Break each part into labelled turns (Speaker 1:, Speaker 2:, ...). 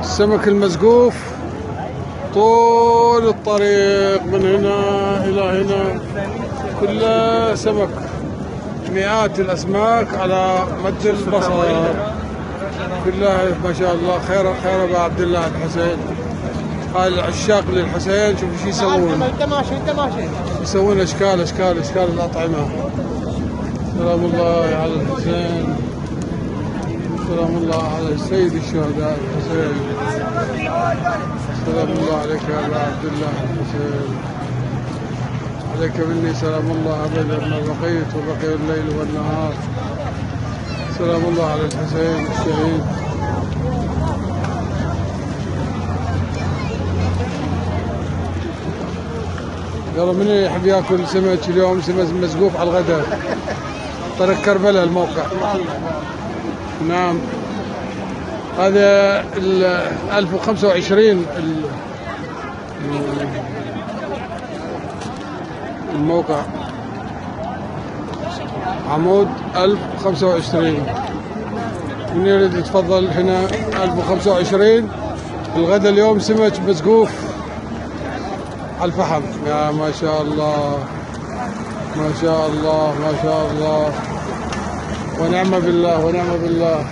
Speaker 1: السمك المسقوف طول الطريق من هنا إلى هنا، كله سمك، مئات الأسماك على مد البصر، كلها ما شاء الله. خير خير أبو عبد الله الحسين، هاي العشاق للحسين. شوفوا شو يسوون، يسوون أشكال الأطعمة. سلام الله على الحسين، سلام الله على السيد الشهداء الحسين، سلام الله عليك يا أبا عبد الله الحسين، عليك مني سلام الله أبدا ما بقيت وبقي الليل والنهار. سلام الله على الحسين الشهيد. يلا من يحب ياكل سمك اليوم؟ سمك مسقوف على الغداء، طريق كربلاء الموقع. نعم، هذا 1025 الموقع، عمود 1025. من يريد يتفضل هنا 1025 الغداء اليوم، سمك مسقوف على الفحم. يا ما شاء الله ما شاء الله ما شاء الله، ونعم بالله ونعم بالله.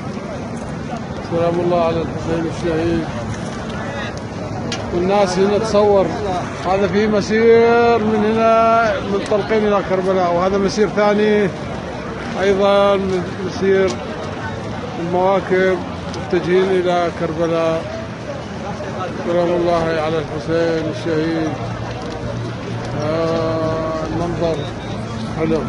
Speaker 1: سلام الله على الحسين الشهيد. والناس هنا تصور، هذا في مسير من هنا منطلقين الى كربلاء، وهذا مسير ثاني ايضا مسير المواكب متجهين الى كربلاء. سلام الله على الحسين الشهيد. المنظر حلو.